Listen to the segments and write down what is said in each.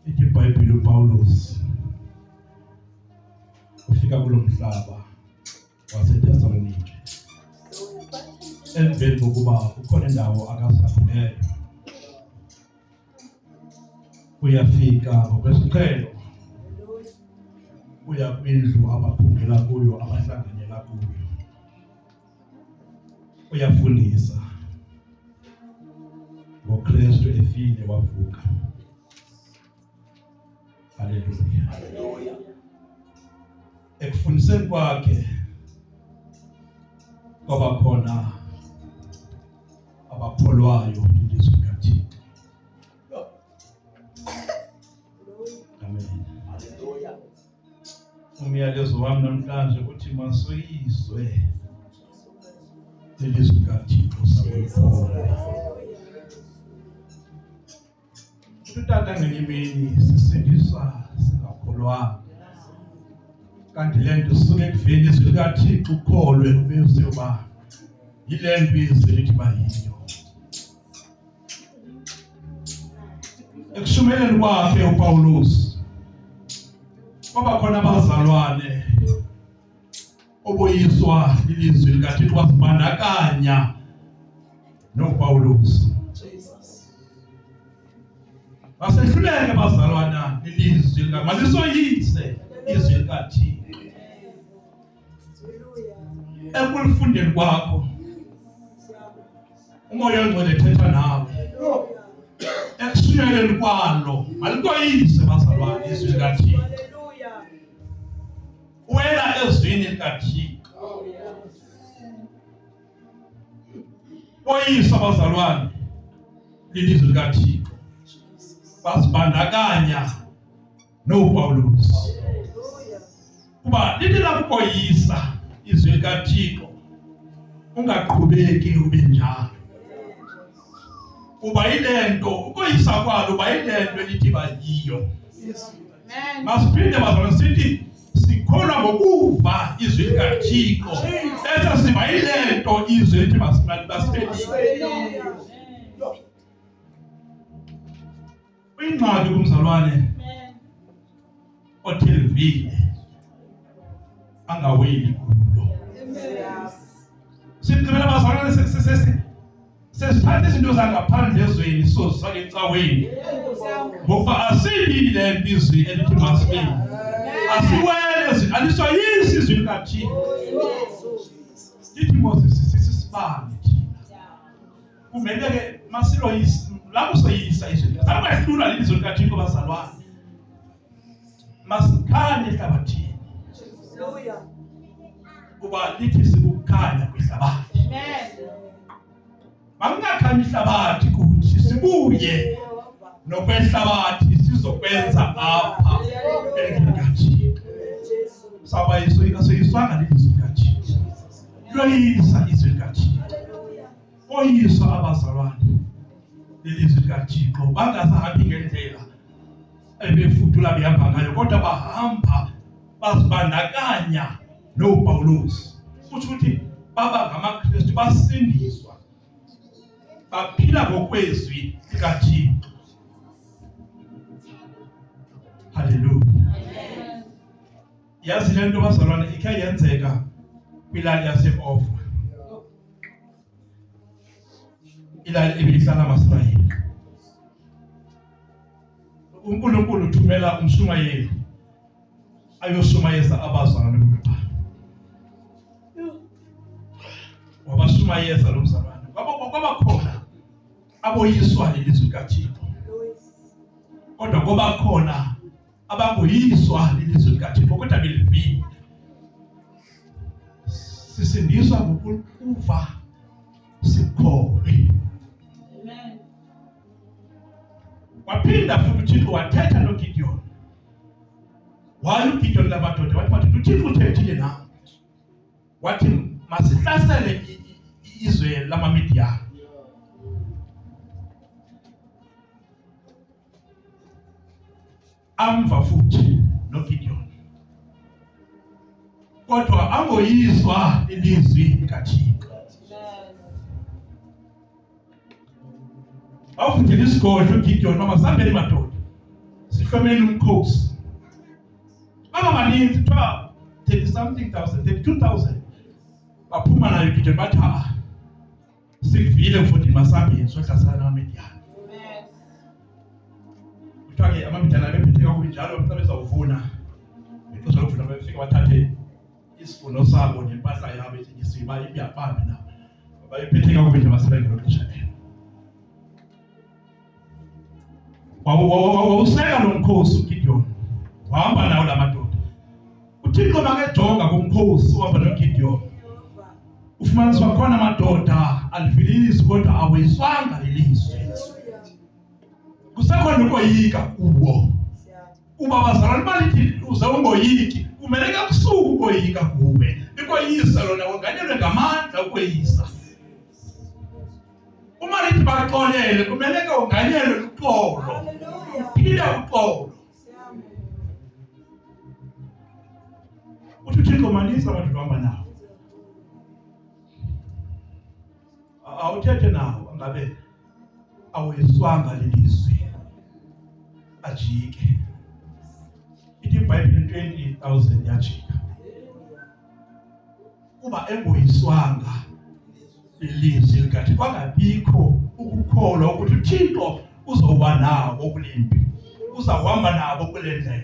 Ithi iBhayibheli uPawulos ufika kulo mhlaba waseThesalonike. Emveni kokuba kukhona indawo akazakuleyo, uyafika ngokwesiqhelo, uya kwindlu abaphungela kuyo, abahlanganyela kuyo, uyafundisa ngoKristu efile wavuka. Haleluya. Ekufundiseni kwakhe kwaba khona abakholwayo ilizwi likaThixo. Amen. Haleluya. Umyalezo wami namhlanje uthi masoyizwe ilizwi likaThixo sakukhona. Utata ngelimini sisindiswa singakholwanga. Kanti lento suke kuveni izwi likaThixo ukholwe ubese uba yile nto izwi lithi bayiyo. Ekushumayeleni kwakhe uPawulos kwaba khona abazalwane oboyiswa ilizwi likaThixo wazibandakanya noPawulos. Basehluleke abazalwana ilizwi likaThixo, malisoyise izwi likaThixo. Ekulifundeni kwakho uMoya oNgcwele ethetha nawe. Ekushumayeleni kwalo malikoyise bazalwane izwi likaThixo. Wena ezwini likaThixo. Oyisa bazalwane ilizwi likaThixo. Basibandakanya noPawulos. Kuba lithi lakukoyisa izwi likaThixo ungaqhubeki ube njalo. Kuba ilento ukoyisa kwalo kuba ilento elithi bayiyo. Amen. Masiphinde bazalwane sithi sikholwa ngokuva izwi likaThixo. Bese siba ilento izwi elithi basiphelile. Ingxaki kumzalwane othelevile angaweli kulo. Sigcina bazalwane sesithatha izinto zangaphandle ezweni sozifaka ecaweni. Ngoba asilile izwi elithi masibeni. Asiwele alisoyisi izwi likaThixo. Lithi Moses sisibane thina. Kumele ke masiloyisa lapho soyisa izwi likaThixo. Sabahlula ilizwi likaThixo bazalwane. Masikhanye ehlabathini. Haleluya. Kuba lithi sikukhanya kwihlabathi. Amen. Mangakhanyi ihlabathi kuthi sibuye nokwehlabathi sizokwenza apha eLikaThixo. Saba soyiswanga ilizwi likaThixo. Loyisa izwi likaThixo. Oyisa abazalwane ilizwi likaThixo bangasahambi ngendlela ebefudula behamba ngayo, kodwa bahamba bazibandakanya noPawulos. Kusho ukuthi baba ngamaKristu basindiswa, baphila ngokwezwi likaThixo. Haleluya. Amen. Yazi lento bazalwane ikhe yenzeka kwilali yaseOfra. Ilali ebihlala amaSrayeli. uNkulunkulu uthumela umshumayeli ayoshumayeza abazalwane kuqala. Wabashumayeza lo mzalwane. Kwaba khona aboyiswa ilizwi likaThixo. Kodwa kwaba khona abangoyiswa ilizwi likaThixo kodwa belivile. Sisindiswa ngokuva sikholwe. Amen. Waphinda futhi uThixo wathetha noGideon. Waye uGideon labadoda wathi uThixo uthethile nawe. Wathi masihlasele izwe lamaMidiyani. Amva futhi noGideon. Kodwa angoyiswa ilizwi likaThixo. Awufundile isigodlo uGideon mama sambele madoda. Sihlomeni umkhosi. Baba maninzi 30 something thousand, 32,000. Baphuma nayo Gideon bathi sikuvile mfundini masambeni sohlasela naMidiyani. Amen. Kuthiwa ke amaMidiyani bephethe kakhulu njalo bezawuvuna. Bexesha lokuvuna befika bathathe isivuno sabo nempahla yabo esiyiba iyabambe nabo. Bayiphethe kakhulu nje basebenza ngexesha lelo. Wawuseka lo mkhosi uGideon. Wahamba nawo la madoda. uThixo makejonga kumkhosi wahamba noGideon. Ufumaniswa khona amadoda alivilisi kodwa awayiswanga lelizwe. Kusekhona ukoyika kuwo. Uba bazalwane balithi uze ungoyiki, kumele kakusuku ukoyika kuwe. Ikoyisa lona wanganyelwe ngamandla ukoyisa. Uma lithi baxolele kumele ke unganyelwe uxolo. Uphile uxolo. uThixo manisa abantu hamba nawo. Awuthethe nawo ngabe awuyiswanga lelizwe ajike. Ithi iBhayibheli 20,000 yajika. Kuba engoyiswanga lelizwe likathi kwangabikho ukukholwa ukuthi uThixo uzoba nabo kulempi. Uzahamba nabo kule ndlela.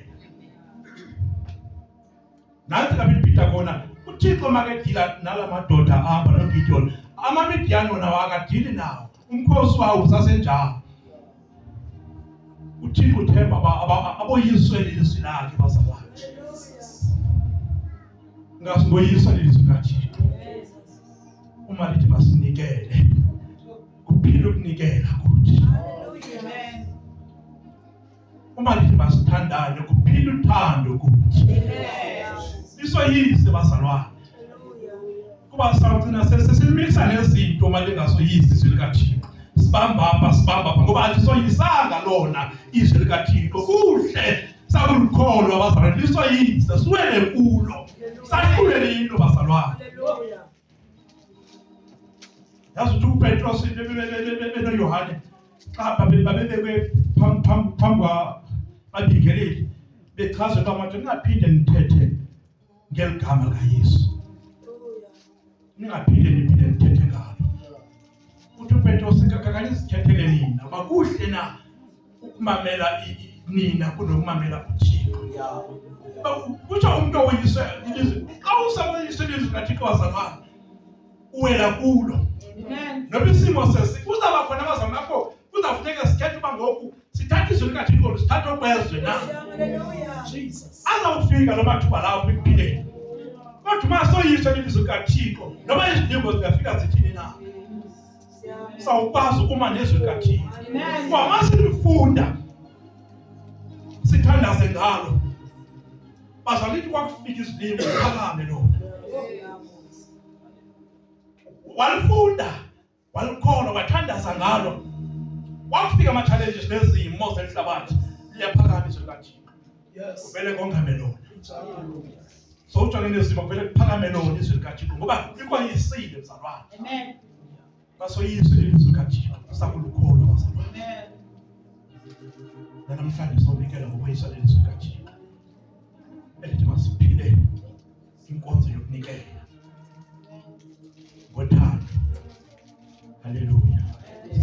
Nansi kaBhita kona uThixo makedila nalamadoda ahamba noGideon. AmaMidiyani wona wakadili nawo. Umkhosi wawo usasenjalo. uThixo uthemba aboyiswe lelizwe lakhe bazalwane. Ngasiboyiswa lelizwe kaThixo. Uma lithi masinikele kuphila ukunikela kuthi. Amen. Uma lithi masithandane kuphila uthando kuthi. Amen. Isoyise bazalwane. Kuba sawuthina sesimisa nezinto malingasoyisi izwi likaThixo. Sibamba apha ngoba alisoyisanga lona izwi likaThixo. Kuhle sakulukholo abazalwane lisoyise siwele kulo. Sakhulele into bazalwane. Haleluya. Yazi ukuthi uPetros noYohane xa babebekwe phambi kwabingeleli bechazwe kwamathi ningaphinde nithethe ngeligama likaYesu. Ningaphinde nithethe ngalo. Uthi uPetros kakanye sikhethele nina. Bakuhle na ukumamela nina kunokumamela uThixo yawo. Kutsho umuntu oyise ilizwe. Xa usaboyise ilizwe kaThixo bazalwane uwela kulo. Amen. Noba isimo uzaba khona abazalwane bakho kuzafuneka sikhethe uba ngoku sithatha izwi likaThixo sithatha okwezwe na. Haleluya. Jesus. Azawufika lo mathuba lawo ekuphileni. Kodwa uma soyiswa ilizwi likaThixo noba izidingo zingafika zithini na. Sawukwazi ukuma nezwi likaThixo. Amen. Kuba masilifunda sithandaze ngalo. Bazalithi kwakufika izilimo phakame lona. Walifunda, walikholwa, wathandaza ngalo. Wakufika ama-challenges nezimo zenhlabathi liyaphakama izwi likaThixo. Yes. Kumele kongame lona. So ujane nezimo kumele kuphakame lona izwi likaThixo ngoba likwayisile mzalwane. Amen. Basoyisile izwi likaThixo sakulukholwa bazalwane. Amen. Namhlanje sonikela ngokweyisa izwi likaThixo. Elithi masiphile inkonzo yokunikela. Ngothando. Hallelujah.